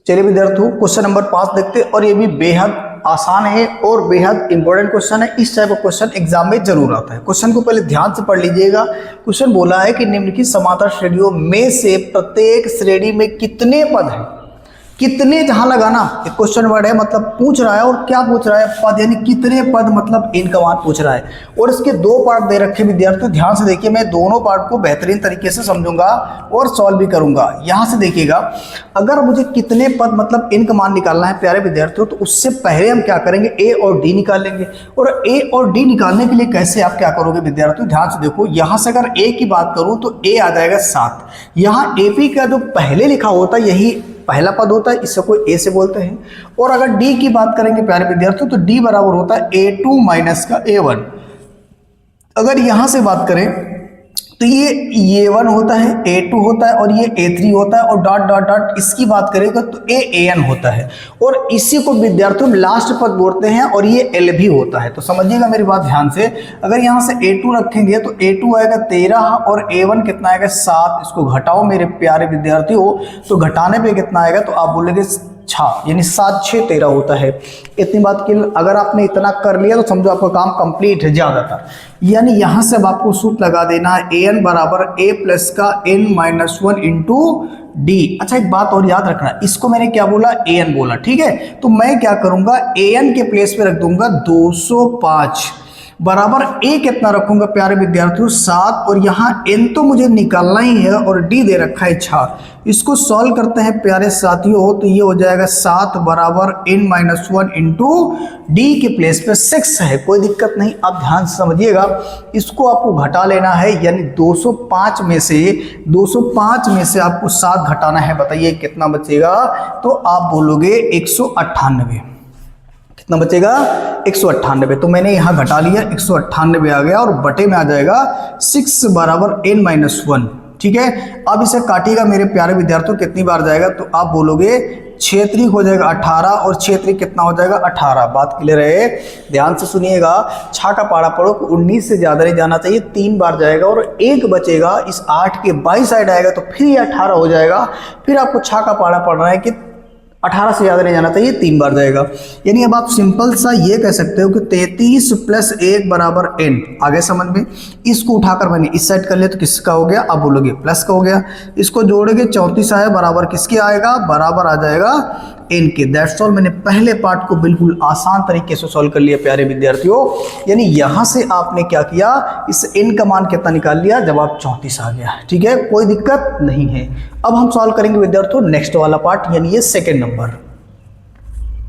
चलिए विद्यार्थियों question number 5 देखते हैं और ये भी बेहद आसान है और बेहद इंपॉर्टेंट क्वेश्चन है। इस टाइप का क्वेश्चन एग्जाम में जरूर आता है। क्वेश्चन को पहले ध्यान से पढ़ लीजिएगा। क्वेश्चन बोला है कि निम्नलिखित समांतर श्रेणियों में से प्रत्येक श्रेणी में कितने पद हैं। कितने जहां लगाना एक क्वेश्चन वर्ड है, मतलब पूछ रहा है और क्या पूछ रहा है, पद, यानी कितने पद, मतलब इनका मान पूछ रहा है। और इसके दो पार्ट दे रखे विद्यार्थियों, ध्यान से देखिए। मैं दोनों पार्ट को बेहतरीन तरीके से समझूंगा और सॉल्व भी करूंगा। यहां से देखिएगा, अगर मुझे कितने पद मतलब इनका मान निकालना है प्यारे विद्यार्थियों, तो उससे पहले हम क्या करेंगे, ए और डी निकाल लेंगे। और ए और डी निकालने के लिए कैसे आप क्या करोगे विद्यार्थियों, ध्यान से देखो। यहां से अगर ए की बात करूं तो ए आ जाएगा 7। यहाँ एपी का जो पहले लिखा होता है यही पहला पद होता है, इससे कोई ए से बोलते हैं। और अगर डी की बात करेंगे प्यारे विद्यार्थियों तो डी बराबर होता है A2 माइनस का A1। अगर यहां से बात करें तो ये A1 होता है, A2 होता है और ये A3 होता है, और डॉट डॉट डॉट इसकी बात करेगा तो AN होता है। और इसी को विद्यार्थियों लास्ट पद बोलते हैं और ये L भी होता है। तो समझिएगा मेरी बात ध्यान से। अगर यहाँ से A2 रखेंगे तो A2 आएगा 13 और A1 कितना आएगा 7। इसको घटाओ मेरे प्यारे विद्यार्थियों, तो घटाने पे कितना आएगा, तो आप बोलेंगे 6, यानी 7 6 13 होता है। इतनी बात की अगर आपने इतना कर लिया तो समझो आपका काम कंप्लीट है ज्यादातर। यानी यहां से अब आपको सूत्र लगा देना है an बराबर a प्लस का n-1 इंटू डी। अच्छा एक बात और याद रखना, इसको मैंने क्या बोला, an बोला, ठीक है। तो मैं क्या करूंगा, an के प्लेस पे रख दूंगा 205 बराबर a कितना रखूंगा प्यारे विद्यार्थियों 7, और यहाँ n तो मुझे निकालना ही है और d दे रखा है 6। इसको सॉल्व करते हैं प्यारे साथियों, तो ये हो जाएगा 7 बराबर n-1 इंटू डी के प्लेस पे 6 है। कोई दिक्कत नहीं, अब ध्यान से समझिएगा। इसको आपको घटा लेना है, यानी 205 में से आपको 7 घटाना है। बताइए कितना बचेगा, तो आप बोलोगे 198। कितना बचेगा, 198। तो मैंने यहाँ घटा लिया, 198 आ गया और बटे में आ जाएगा 6 बराबर n-1, ठीक है। अब इसे काटिएगा मेरे प्यारे विद्यार्थियों, कितनी बार जाएगा, तो आप बोलोगे 6 3 हो जाएगा 18 और 6 3 कितना हो जाएगा 18। बात क्लियर है, ध्यान से सुनिएगा। 6 का पारा पढ़ो, 19 से ज्यादा नहीं जाना चाहिए, 3 बार जाएगा और 1 बचेगा। इस 8 के बाई साइड आएगा तो फिर ये 18 हो जाएगा। फिर आपको 6 का पारा पढ़ना है कि 18 से ज़्यादा नहीं जाना चाहिए, 3 बार जाएगा। यानी अब आप सिंपल सा ये कह सकते हो कि 33 प्लस 1 बराबर n। आगे समझ में, इसको उठाकर मैंने इस साइड कर लिया तो किसका हो गया, आप बोलोगे प्लस का हो गया। इसको जोड़ोगे 34 आया, बराबर किसके आएगा, बराबर आ जाएगा n के। That's all. मैंने पहले पार्ट को बिल्कुल आसान तरीके से सॉल्व कर लिया प्यारे विद्यार्थियों। यानी यहां से आपने क्या किया, इस n का मान कितना निकाल लिया, जवाब 34 आ गया, ठीक है, कोई दिक्कत नहीं है। अब हम सॉल्व करेंगे विद्यार्थियों नेक्स्ट वाला पार्ट, यानी ये सेकंड नंबर।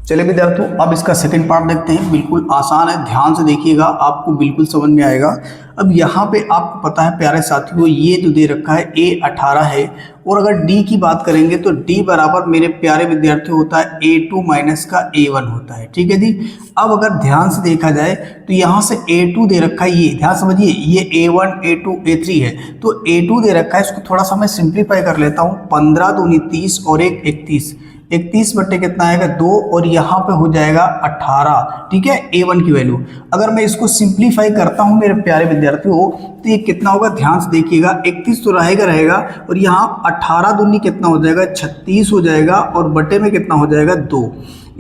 चलिए विद्यार्थियों अब इसका सेकंड पार्ट देखते हैं। बिल्कुल आसान है, ध्यान से देखिएगा, आपको बिल्कुल समझ में आएगा। अब यहाँ पे आपको पता है प्यारे साथियों, ये जो दे रखा है a 18 है, और अगर d की बात करेंगे तो d बराबर मेरे प्यारे विद्यार्थियों होता है A2 माइनस का A1 होता है, ठीक है जी। अब अगर ध्यान से देखा जाए तो यहाँ से A2 दे रखा है, ये ध्यान समझिए, ये A1 A2 A3 है, तो A2 दे रखा है। इसको थोड़ा सा मैं सिंप्लीफाई कर लेता हूँ। 15 दूनी 30 और 1 31, 31 बटे कितना आएगा 2, और यहाँ पे हो जाएगा 18, ठीक है, A1 की वैल्यू। अगर मैं इसको सिंप्लीफाई करता हूँ मेरे प्यारे विद्यार्थियों तो ये कितना होगा, ध्यान से देखिएगा, 31 तो रहेगा और यहाँ 18 दूनी कितना हो जाएगा 36 हो जाएगा, और बटे में कितना हो जाएगा 2।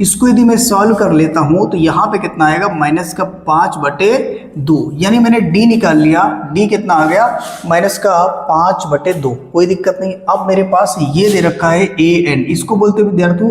इसको यदि मैं सॉल्व कर लेता हूं तो यहाँ पे कितना आएगा, माइनस का 5 बटे 2, यानी मैंने d निकाल लिया। d कितना आ गया, माइनस का 5 बटे 2, कोई दिक्कत नहीं। अब मेरे पास ये दे रखा है an, इसको बोलते हैं विद्यार्थियों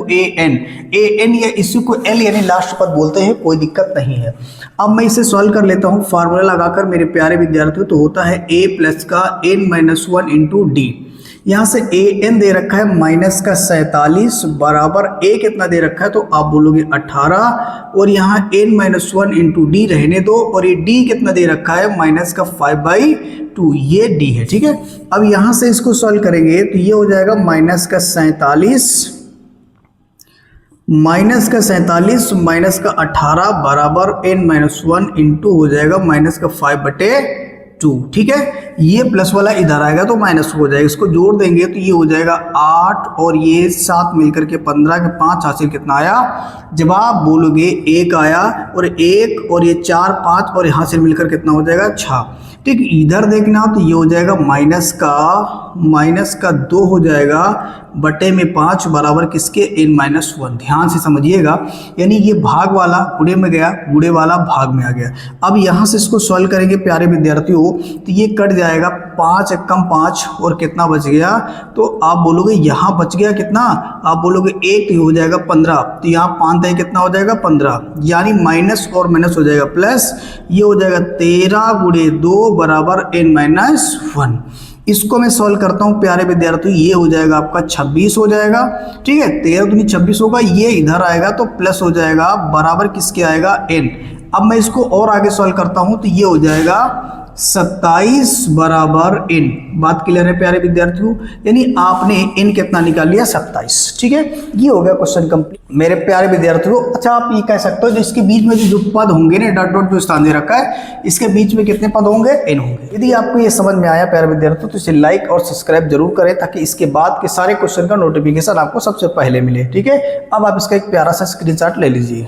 an या इसी को l यानी लास्ट पद बोलते हैं, कोई दिक्कत नहीं है। अब मैं इसे सॉल्व कर लेता हूँ फार्मूला लगाकर मेरे प्यारे विद्यार्थियों, तो होता है a प्लस का n-1 इंटू डी। यहाँ से an दे रखा है माइनस का 47 बराबर a कितना दे रखा है, तो आप बोलोगे 18, और यहाँ n-1 इंटू डी रहने दो, और ये d कितना दे रखा है माइनस का 5/2, ये d है, ठीक है। अब यहाँ से इसको सॉल्व करेंगे तो ये हो जाएगा माइनस का 47 माइनस का 18 बराबर n-1 इंटू हो जाएगा माइनस का 5/2, ठीक है। ये प्लस वाला इधर आएगा तो माइनस हो जाएगा, इसको जोड़ देंगे तो ये हो जाएगा 8 और ये 7 मिलकर के 15 के 5 हासिल कितना आया, जवाब बोलोगे 1 आया, और 1 और ये 4 5 और यहाँ से मिलकर कितना हो जाएगा 6, ठीक। इधर देखना तो ये हो जाएगा माइनस का 2 हो जाएगा बटे में 5 बराबर किसके n-1। ध्यान से समझिएगा, यानी ये भाग वाला गुणे में गया, गुणे वाला भाग में आ गया। अब यहाँ से इसको सॉल्व करेंगे प्यारे विद्यार्थियों, तो ये कट जाएगा 5 एकम 5 और कितना बच गया, तो आप बोलोगे यहाँ बच गया कितना, आप बोलोगे 1 हो जाएगा 15, तो यहाँ 5 है कितना हो जाएगा 15, यानी माइनस और माइनस हो जाएगा प्लस, ये हो जाएगा 13 गुणे 2 बराबर n-1। इसको मैं सॉल्व करता हूँ प्यारे विद्यार्थियों, ये हो जाएगा आपका 26 हो जाएगा, ठीक है, 13 दूनी 26 होगा, ये इधर आएगा तो प्लस हो जाएगा बराबर किसके आएगा n। अब मैं इसको और आगे सॉल्व करता हूँ तो ये हो जाएगा 27 बराबर n। बात क्लियर है प्यारे विद्यार्थियों, यानी आपने n कितना निकाल लिया 27, ठीक है, ये हो गया क्वेश्चन कंप्लीट मेरे प्यारे विद्यार्थियों। अच्छा आप ये कह सकते हो जो इसके बीच में जो पद होंगे ना, डॉट डॉट जो स्थान दे रखा है, इसके बीच में कितने पद होंगे, n होंगे। यदि आपको ये समझ में आया प्यारे विद्यार्थियों तो इसे लाइक और सब्सक्राइब जरूर करें, ताकि इसके बाद के सारे क्वेश्चन का नोटिफिकेशन आपको सबसे पहले मिले, ठीक है। अब आप इसका एक प्यारा सा स्क्रीनशॉट ले लीजिए।